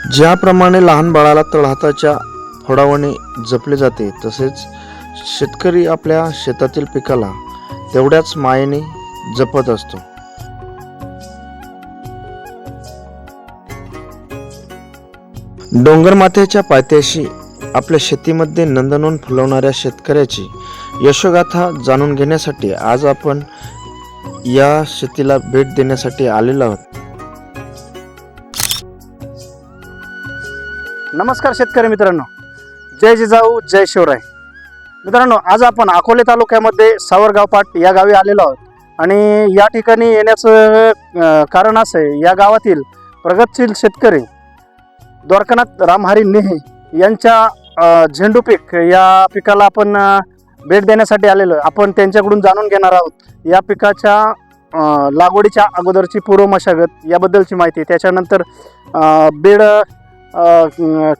ज्याप्रमाणे लहान बाळाला तळहाताच्या फोडावाने जपले जाते, तसेच शेतकरी आपल्या शेतातील पिकाला तेवढ्याच मायेने जपत असतो. डोंगरमाथ्याच्या पायथ्याशी आपल्या शेतीमध्ये नंदनवन फुलवणाऱ्या शेतकऱ्याची यशोगाथा जाणून घेण्यासाठी आज आपण या शेतीला भेट देण्यासाठी आलेलो आहोत. नमस्कार शेतकरी मित्रांनो, जय जिजाऊ जय शिवराय. मित्रांनो, आज आपण अकोले तालुक्यामध्ये सावरगाव पाट या गावी आलेलो आहोत आणि या ठिकाणी येण्याचं कारण असं आहे, या गावातील प्रगतशील शेतकरी द्वारकानाथ रामहरी नेहे यांच्या झेंडू पीक या पिकाला आपण भेट देण्यासाठी आलेलो आहे. आपण त्यांच्याकडून जाणून घेणार आहोत या पिकाच्या लागवडीच्या अगोदरची पूर्व मशागत याबद्दलची माहिती, त्याच्यानंतर बेड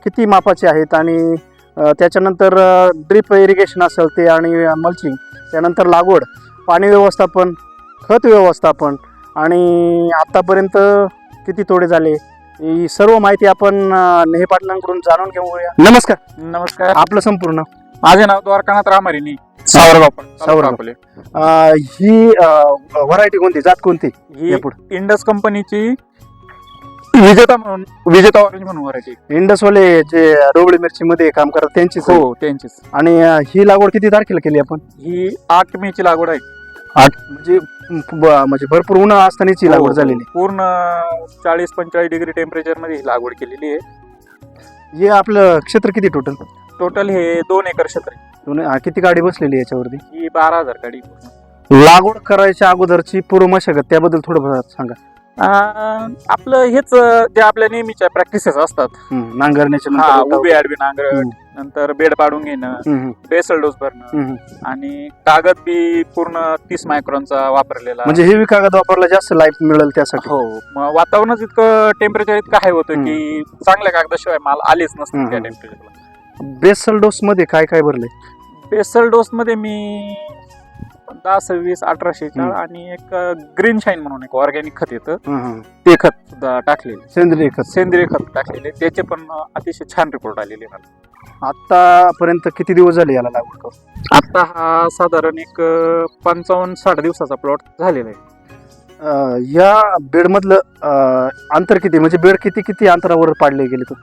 किती मापाचे आहेत आणि त्याच्यानंतर ड्रिप इरिगेशन असेल ते आणि मल्चिंग, त्यानंतर लागवड, पाणी व्यवस्थापन, खत व्यवस्थापन आणि आत्तापर्यंत किती तोडे झाले, ही सर्व माहिती आपण नेहे पाटलांकडून जाणून घेऊया. नमस्कार. नमस्कार. आपलं संपूर्ण? माझे नाव द्वारकानाथ रामहरी सावरगाव. सावरगाव. ही व्हरायटी कोणती, जात कोणती? ही इंडस कंपनीची विजेता ऑरेंज म्हणून व्हरायटी. इंडसवाले जे रोवळी मिरची मध्ये काम करतात त्यांचीच? हो, त्यांचीच. आणि ही लागवड किती तारखेला केली आपण? ही 8 मे ची लागवड आहे. 8 म्हणजे भरपूर उन्हाळा असतानाची लागवड झालेली. पूर्ण 40-45 डिग्री टेम्परेचर मध्ये ही लागवड केलेली आहे. हे आपलं क्षेत्र किती टोटल हे 2 एकर क्षेत्र आहे. किती गाडी बसलेली याच्यावरती? ही 12,000 गाडी. लागवड करायच्या अगोदरची पूर्व मशागत त्याबद्दल थोडं सांगा. आपलं हेच जे आपल्या नेहमीच्या प्रॅक्टिसेस असतात, नांगरण्याच्या, उभी आडवी नांगरट, नंतर बेड पाडून घेणं, बेसल डोस भरणं आणि कागद बी पूर्ण 30 मायक्रॉनचा वापरलेला. म्हणजे हेवी कागद वापरला जास्त लाईफ मिळेल त्यासाठी. हो, वातावरणच इतकं टेम्परेचर इतकं हाय होतं की चांगल्या कागदाशिवाय माल आलेच नसते त्या टेम्परेचरला. बेसल डोस मध्ये काय काय भरले? बेसल डोस मध्ये मी 10-26-18 आणि एक ग्रीन शाईन म्हणून एक ऑर्गॅनिक खत येतं, ते खत सुद्धा टाकलेले. सेंद्रिय खत टाकलेले, त्याचे पण अतिशय छान रिपोर्ट आलेले. आतापर्यंत किती दिवस झाले याला लागवड करून? आता हा साधारण एक 55-60 दिवसाचा प्लॉट झालेला आहे. या बेड मधलं अंतर किती, म्हणजे बेड किती अंतरावर पाडले गेले?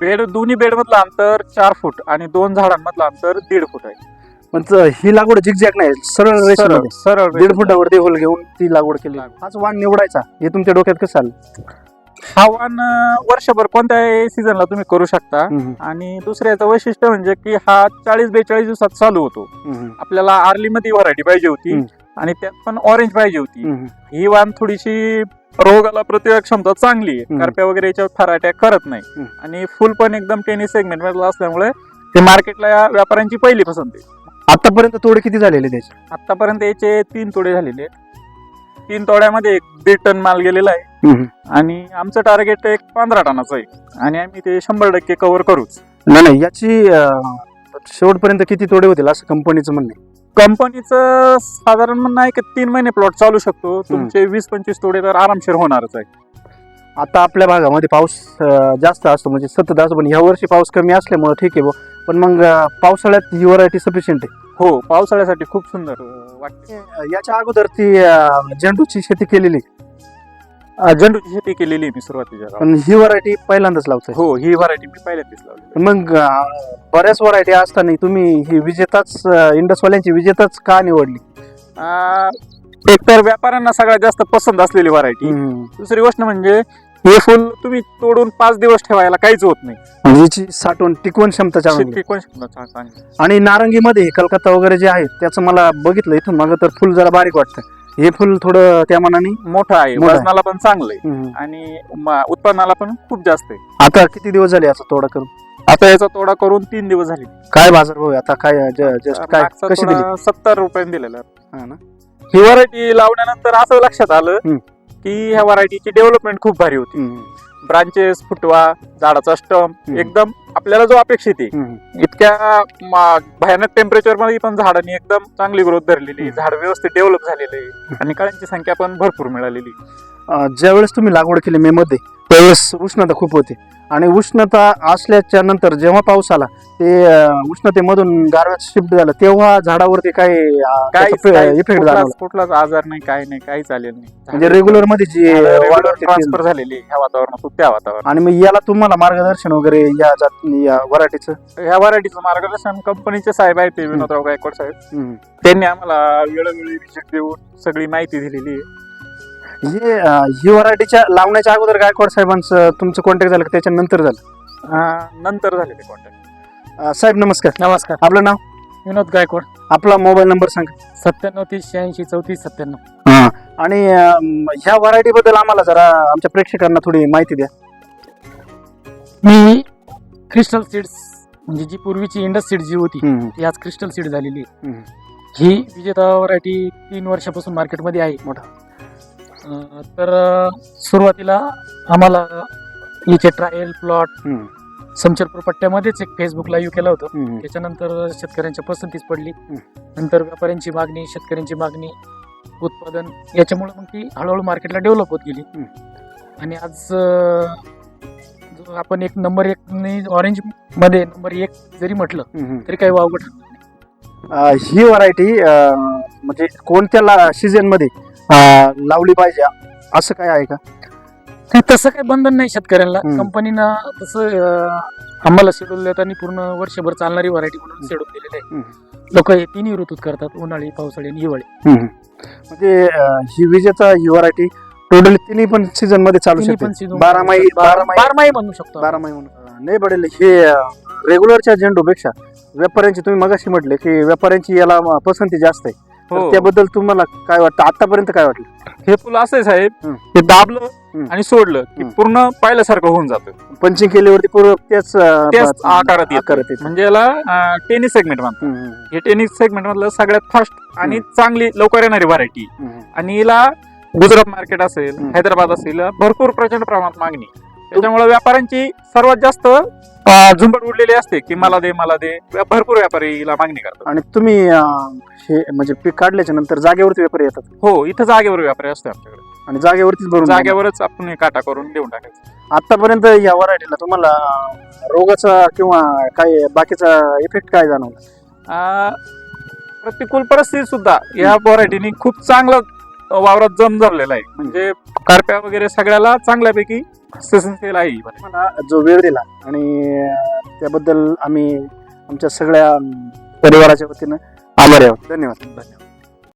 बेड, दोन्ही बेड मधलं अंतर 4 फूट आणि 2 झाडांमधलं अंतर 1.5 फूट आहे. पण ही लागवड झिकझॅक नाही, सरळ 1.5 फुटावरती होल घेऊन ती लागवड केली. हाच वाण निवडायचा, हे तुमच्या डोक्यात कसं आलं? हा वाण वर्षभर कोणत्याही सीझनला तुम्ही करू शकता. आणि दुसरं याचं वैशिष्ट्य म्हणजे की हा 40-42 दिवसात चालू होतो. आपल्याला आर्ली मध्ये व्हरायटी पाहिजे होती आणि त्यात पण ऑरेंज पाहिजे होती. ही वाण थोडीशी रोगाला प्रतिरोधक क्षमता चांगली आहे, करप्या वगैरे याच्यावर फार अटॅक करत नाही आणि फुल पण एकदम टेनिस सेगमेंट मधलं असल्यामुळे ते मार्केटला या व्यापाऱ्यांची पहिली पसंत आहे. आतापर्यंत तोडे किती झालेले त्याचे? आतापर्यंत याचे 3 तोडे झालेले आहेत. 3 तोड्यामध्ये 1.5 टन माल गेलेला आहे आणि आमचं टार्गेट एक 15 टनाचं आहे आणि आम्ही ते 100% कव्हर करूच. नाही, याची शेवटपर्यंत किती तोडे होतील असं कंपनीचं म्हणणं आहे? कंपनीचं साधारण म्हणणं आहे की 3 महिने प्लॉट चालू शकतो. तुमचे 20-25 तोडे तर आरामशीर होणारच आहे. आता आपल्या भागामध्ये पाऊस जास्त असतो, म्हणजे सतत असतो, पण ह्या वर्षी पाऊस कमी असल्यामुळे ठीक आहे. पण मग पावसाळ्यात ही व्हरायटी सफिशियंट आहे? हो, पावसाळ्यासाठी खूप सुंदर वाटते. याच्या अगोदर ती झेंडूची शेती केलेली? झेंडूची शेती केलेली मी सुरुवातीच्या. पण ही व्हरायटी पहिल्यांदाच लावताय? हो, ही व्हरायटी मी पहिल्यांदाच लावली. मग बऱ्याच व्हरायटी असताना तुम्ही ही विजेताच, इंडसवाल्यांची विजेताच का निवडली? एकतर व्यापाऱ्यांना सगळ्यात जास्त पसंत असलेली व्हरायटी. दुसरी गोष्ट म्हणजे हे फुल तुम्ही तोडून 5 दिवस ठेवायला काहीच होत नाही. याची साठवण टिकवण क्षमता चांगली. आणि नारंगीमध्ये कलकत्ता वगैरे जे आहे त्याचं मला बघितलं इथून मागं, तर फुल जरा बारीक वाटतं. हे फुल थोडं त्या मानाने मोठं आहे, वजनाला पण चांगलं आहे आणि उत्पन्नाला पण खूप जास्त आहे. आता किती दिवस झाले याचा तोडा करून? आता याचा तोडा करून 3 दिवस झाले. काय बाजार भाव आता? काय कशी दिली? 70 रुपयांनी दिलेला. ना, ही व्हरायटी लावल्यानंतर असं लक्षात आलं की ह्या व्हरायटीची डेव्हलपमेंट खूप भारी होती. ब्रांचेस, फुटवा, झाडाचा स्टंप एकदम आपल्याला जो अपेक्षित आहे इतक्या भयानक टेम्परेचर मध्ये पण झाडांनी एकदम चांगली ग्रोथ धरलेली, झाड व्यवस्थित डेव्हलप झालेले आणि कळ्यांची संख्या पण भरपूर मिळालेली. ज्या वेळेस तुम्ही लागवड केली मे मध्ये, त्यावेळेस उष्णता खूप होती आणि उष्णता असल्याच्या नंतर जेव्हा पाऊस आला ते उष्णतेमधून गारव्यात शिफ्ट झालं तेव्हा झाडावरती काय इफेक्ट झाला कुठलाच आजार नाही, काही नाही, काही चालेल नाही. म्हणजे रेग्युलर मध्ये जी वाढ होती ती- ट्रान्सफर झालेली ह्या वातावरणातून त्या वातावरणात. आणि मग याला तुम्हाला मार्गदर्शन वगैरे या व्हरायटीचं ह्या व्हरायटीचं मार्गदर्शन कंपनीचे साहेब आहेत, ते विनोदराव गायकवाड साहेब, त्यांनी आम्हाला वेळोवेळी विजिट देऊन सगळी माहिती दिलेली आहे. ही व्हरायटीच्या लावण्याच्या अगोदर गायकवाड साहेबांचं तुमचं कॉन्टॅक्ट झालं का त्याच्यानंतर झालं? नंतर झालेले कॉन्टॅक्ट. साहेब नमस्कार. नमस्कार. आपलं नाव? विनोद गायकवाड. आपला मोबाईल नंबर सांगा. 9730863497. आणि ह्या व्हरायटी बद्दल आम्हाला जरा आमच्या प्रेक्षकांना थोडी माहिती द्या. मी क्रिस्टल सीड्स म्हणजे जी पूर्वीची इंडस सीड जी होती ती आज क्रिस्टल सीड झालेली आहे. ही विजेता व्हरायटी 3 वर्षापासून मार्केटमध्ये आहे. मोठा. तर सुरुवातीला आम्हाला याचे ट्रायल प्लॉट समचरपूर पट्ट्यामध्येच एक फेसबुक लाईव्ह केलं होतं. त्याच्यानंतर शेतकऱ्यांच्या पसंतीस पडली. नंतर व्यापाऱ्यांची मागणी, शेतकऱ्यांची मागणी, उत्पादन याच्यामुळे मग ती हळूहळू मार्केटला डेव्हलप होत गेली. आणि आज जो आपण एक नंबर 1 ऑरेंज मध्ये नंबर 1 जरी म्हटलं तरी काही वावगं ठरणार नाही. ही व्हरायटी म्हणजे कोणत्या सीझन मध्ये लावली पाहिजे असं काय आहे का? नाही, तसं काही बंधन नाही शेतकऱ्यांना. कंपनीनं तसं आम्हाला शेड्यूल देताना पूर्ण वर्षभर चालणारी व्हरायटी म्हणून शेड्यूल दिलेलं आहे. लोक हे 3 ऋतूत करतात, उन्हाळी, पावसाळी आणि हिवाळी. म्हणजे ही विजेता ही व्हरायटी टोटली तिन्ही पण सीझन मध्ये चालू तिन्ही शकते. पण season 12 महिने 12 महिने म्हणू शकतो. 12 महिने नाही पडेल. हे रेग्युलरच्या झेंडूपेक्षा व्यापाऱ्यांची तुम्ही मगाशी म्हटले की व्यापाऱ्यांची याला पसंती जास्त आहे. तर त्याबद्दल तुम्हाला काय वाटतं? आतापर्यंत काय वाटलं? हे फुल असं आहे साहेब, ते दाबलं आणि सोडलं की पूर्ण पाहिल्यासारखं होऊन जातं. पंचिंग केल्यावरती पूर्ण त्याच आकारात येतं. आकारात येतं. म्हणजे याला टेनिस सेगमेंट म्हणतात. हे टेनिस सेगमेंट मधलं सगळ्यात फास्ट आणि चांगली लवकर येणारी व्हरायटी. आणि हिला गुजरात मार्केट असेल, हैदराबाद असेल, भरपूर प्रचंड प्रमाणात मागणी. त्याच्यामुळे व्यापाऱ्यांची सर्वात जास्त झुंबड उडलेली असते की मला दे मला दे. भरपूर व्यापारी हिला मागणी करतात. आणि तुम्ही हे म्हणजे पीक काढल्याच्या नंतर जागेवरती व्यापारी येतात? हो, इथं जागेवर व्यापारी असते आमच्याकडे. आणि जागेवरतीच भरून जागेवरच आपण काटा करून देऊन टाकायचं. आतापर्यंत या व्हरायटीला तुम्हाला रोगाचा किंवा काय बाकीचा इफेक्ट काय जाणवला? प्रतिकूल परिस्थिती सुद्धा या व्हरायटीने खूप चांगलं वावरात जम जमलेला आहे. म्हणजे कारप्या वगैरे सगळ्याला चांगल्यापैकी सेन्सेल आहे. मला जो वेळ दिला आणि त्याबद्दल आम्ही आमच्या सगळ्या परिवाराच्या वतीनं आभारी आहोत. धन्यवाद.